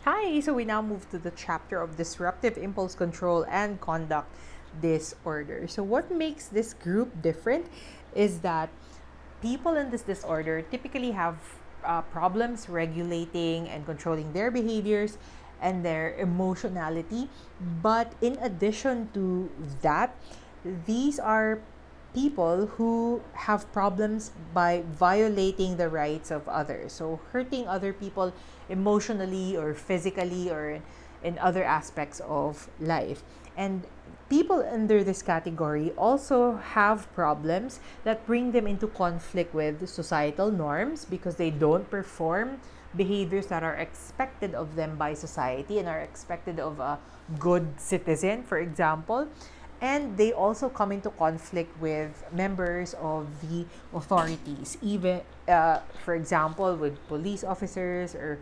Hi, so we now move to the chapter of disruptive impulse control and conduct disorder. So, what makes this group different is that people in this disorder typically have problems regulating and controlling their behaviors and their emotionality. But in addition to that, these are people who have problems by violating the rights of others. So, hurting other people emotionally or physically or in other aspects of life. And people under this category also have problems that bring them into conflict with societal norms because they don't perform behaviors that are expected of them by society and are expected of a good citizen, for example. And they also come into conflict with members of the authorities, even, for example, with police officers or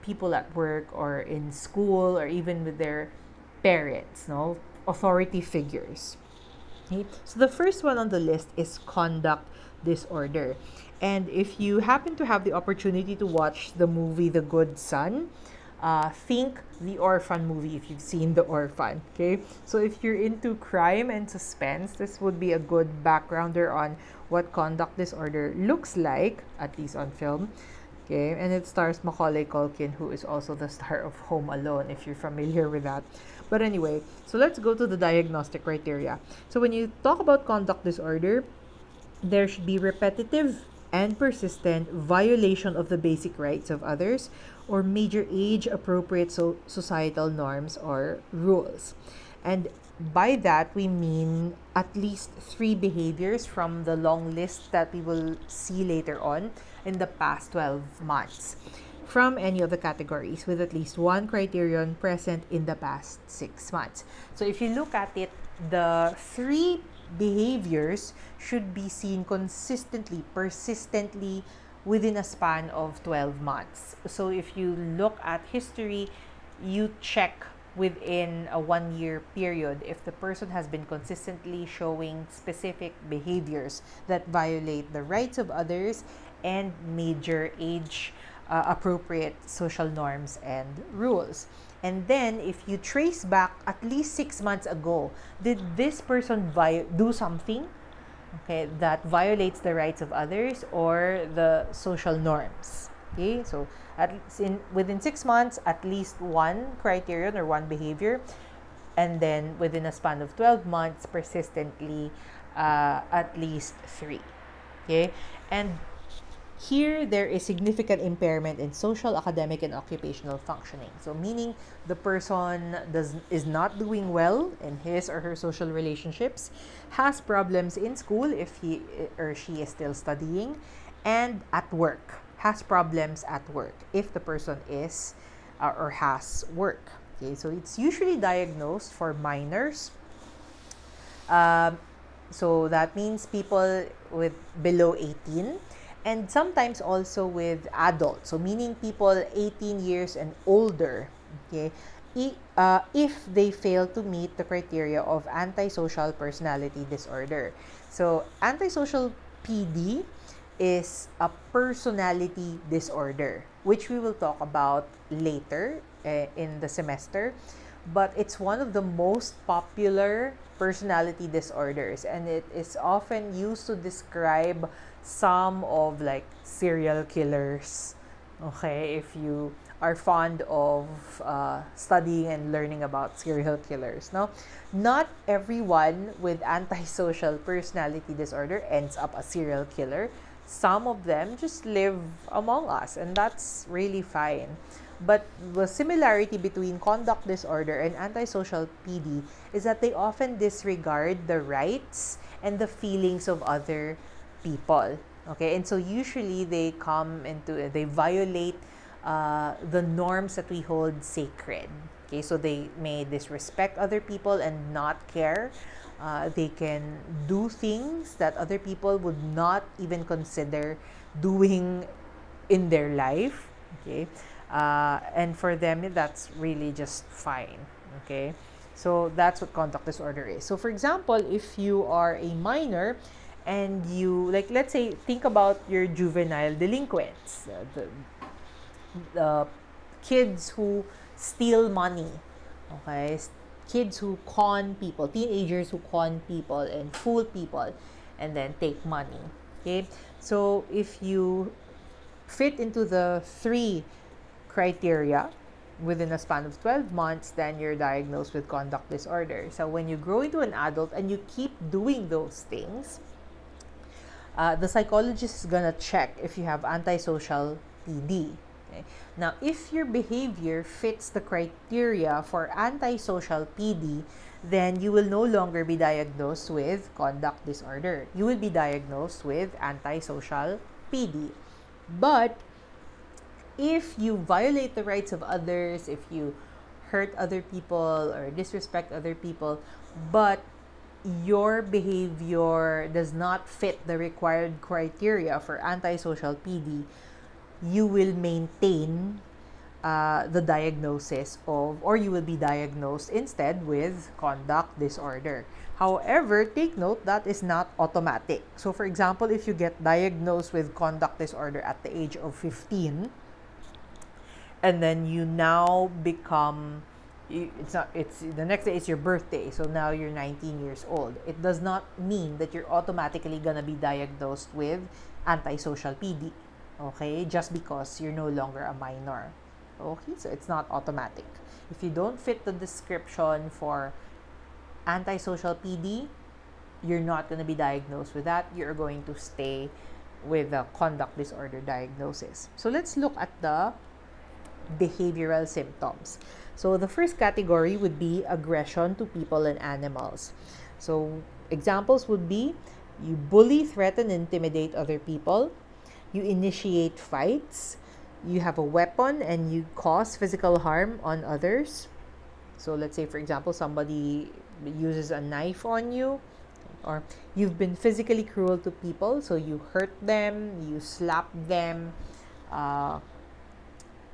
people at work or in school or even with their parents, no? Authority figures. Okay? So the first one on the list is conduct disorder. And if you happen to have the opportunity to watch the movie The Good Son, think the Orphan movie if you've seen The Orphan. Okay, so if you're into crime and suspense, this would be a good backgrounder on what conduct disorder looks like, at least on film. Okay, and it stars Macaulay Culkin, who is also the star of Home Alone, if you're familiar with that. But anyway, so let's go to the diagnostic criteria. So when you talk about conduct disorder, there should be repetitive and persistent violation of the basic rights of others or major age appropriate societal norms or rules. And by that, we mean at least 3 behaviors from the long list that we will see later on in the past 12 months from any of the categories with at least one criterion present in the past 6 months. So if you look at it, the 3 behaviors should be seen consistently, persistently within a span of 12 months. So if you look at history, you check within a 1-year period if the person has been consistently showing specific behaviors that violate the rights of others and major age appropriate social norms and rules. And then, if you trace back at least 6 months ago, did this person do something, okay, that violates the rights of others or the social norms? Okay, so within 6 months, at least one criterion or one behavior, and then within a span of 12 months, persistently, at least 3. Okay, and here, there is significant impairment in social, academic, and occupational functioning. So, meaning the person is not doing well in his or her social relationships, has problems in school if he or she is still studying, and at work, has problems at work if the person is or has work. Okay, so it's usually diagnosed for minors. So that means people with below 18. And sometimes also with adults, so meaning people 18 years and older, okay, if they fail to meet the criteria of antisocial personality disorder. So antisocial PD is a personality disorder, which we will talk about later in the semester. But it's one of the most popular personality disorders, and it is often used to describe some of like serial killers. Okay, if you are fond of studying and learning about serial killers, no, not everyone with antisocial personality disorder ends up a serial killer. Some of them just live among us, and that's really fine. But the similarity between conduct disorder and antisocial PD is that they often disregard the rights and the feelings of other people. Okay, and so usually they violate the norms that we hold sacred. Okay, so they may disrespect other people and not care. They can do things that other people would not even consider doing in their life. Okay, and for them, that's really just fine. Okay, so that's what conduct disorder is. So for example, if you are a minor and you, like, let's say, think about your juvenile delinquents, the kids who steal money, okay, kids who con people, teenagers who con people and fool people and then take money. Okay, so if you fit into the 3 criteria within a span of 12 months, then you're diagnosed with conduct disorder. So when you grow into an adult and you keep doing those things, the psychologist is gonna check if you have antisocial PD. Okay? Now, if your behavior fits the criteria for antisocial PD, then you will no longer be diagnosed with conduct disorder. You will be diagnosed with antisocial PD. But if you violate the rights of others, if you hurt other people or disrespect other people, but your behavior does not fit the required criteria for antisocial PD, you will maintain the diagnosis of, or you will be diagnosed instead with conduct disorder. However, take note that is not automatic. So for example, if you get diagnosed with conduct disorder at the age of 15, and then you now become, it's the next day is your birthday, so now you're 19 years old. It does not mean that you're automatically gonna be diagnosed with antisocial PD, okay, just because you're no longer a minor. Okay, so it's not automatic. If you don't fit the description for antisocial PD, you're not going to be diagnosed with that. You're going to stay with the conduct disorder diagnosis. So let's look at the behavioral symptoms. So the first category would be aggression to people and animals. So examples would be you bully, threaten, intimidate other people, you initiate fights, you have a weapon and you cause physical harm on others. So let's say, for example, somebody uses a knife on you, or you've been physically cruel to people, so you hurt them, you slap them,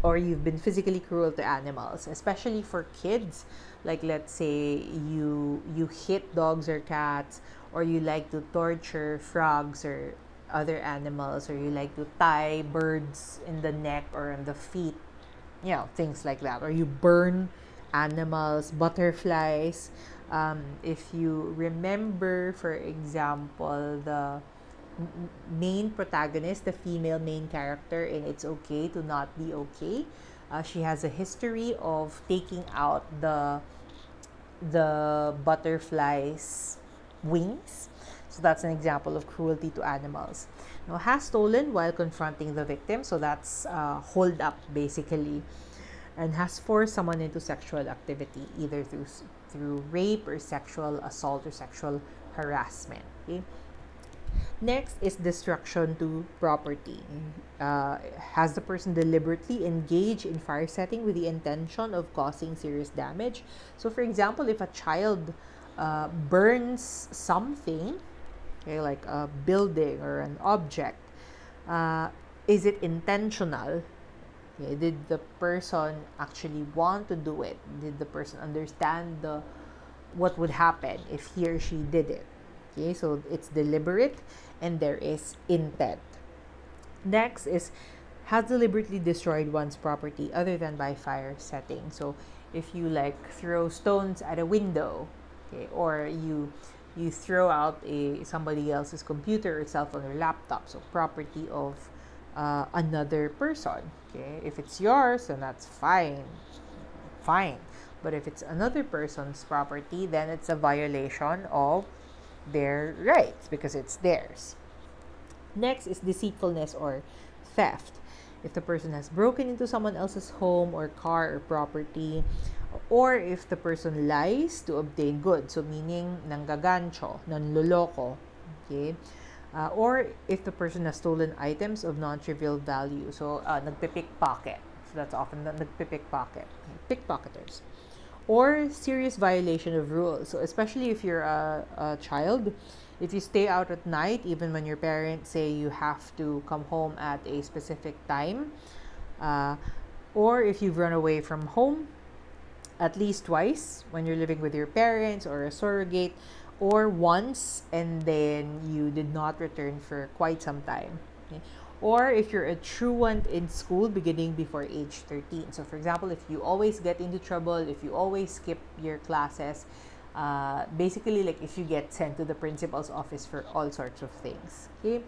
or you've been physically cruel to animals, especially for kids. Like let's say you hit dogs or cats, or you like to torture frogs or other animals, or you like to tie birds in the neck or in the feet, things like that, or you burn animals, butterflies. If you remember, for example, the main protagonist, the female main character in It's Okay to Not Be Okay, she has a history of taking out the butterfly's wings. So that's an example of cruelty to animals. Now, has stolen while confronting the victim. So that's hold up basically. And has forced someone into sexual activity, either through rape or sexual assault or sexual harassment. Okay? Next is destruction to property. Has the person deliberately engaged in fire setting with the intention of causing serious damage? So for example, if a child burns something, okay, like a building or an object, is it intentional? Okay, did the person actually want to do it? Did the person understand what would happen if he or she did it? Okay, so it's deliberate and there is intent. Next is has deliberately destroyed one's property other than by fire setting. So if you like throw stones at a window, okay, or you throw out somebody else's computer or cell phone or laptop, so property of another person. Okay, if it's yours, then that's fine. But if it's another person's property, then it's a violation of their rights because it's theirs. Next is deceitfulness or theft. If the person has broken into someone else's home or car or property, or if the person lies to obtain goods, so meaning nanggagancho, nanloloko, okay? Or if the person has stolen items of non-trivial value, so nagpipickpocket. So that's often the nagpipickpocket, pickpocketers. Or serious violation of rules. So especially if you're a child, if you stay out at night, even when your parents say you have to come home at a specific time, or if you've run away from home at least twice when you're living with your parents or a surrogate, or once and then you did not return for quite some time. Okay? or if you're a truant in school beginning before age 13. So for example, if you always get into trouble, if you always skip your classes, basically like if you get sent to the principal's office for all sorts of things. Okay.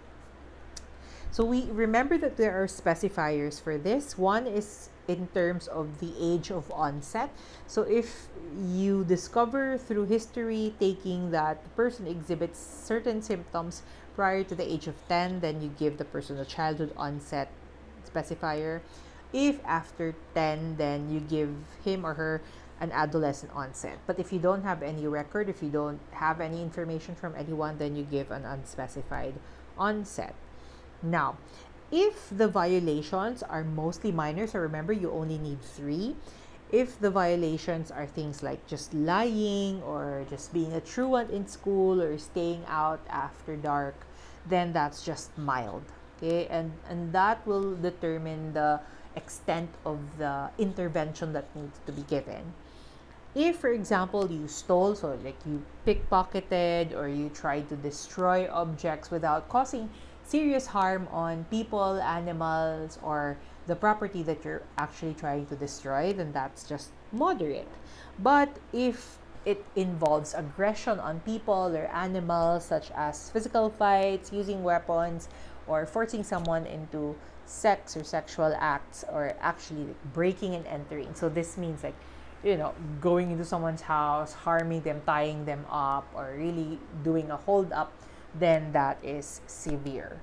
So we remember that there are specifiers for this. One is in terms of the age of onset. So if you discover through history taking that the person exhibits certain symptoms prior to the age of 10, then you give the person a childhood onset specifier. If after 10, then you give him or her an adolescent onset. But if you don't have any record, if you don't have any information from anyone, then you give an unspecified onset. Now, if the violations are mostly minor, so remember you only need 3. If the violations are things like just lying or just being a truant in school or staying out after dark, then that's just mild. Okay, and that will determine the extent of the intervention that needs to be given. If, for example, you stole, so like you pickpocketed or you tried to destroy objects without causing serious harm on people, animals, or the property that you're actually trying to destroy, then that's just moderate. But if it involves aggression on people or animals, such as physical fights, using weapons, or forcing someone into sex or sexual acts, or actually breaking and entering. So this means like, going into someone's house, harming them, tying them up, or really doing a hold up, then that is severe.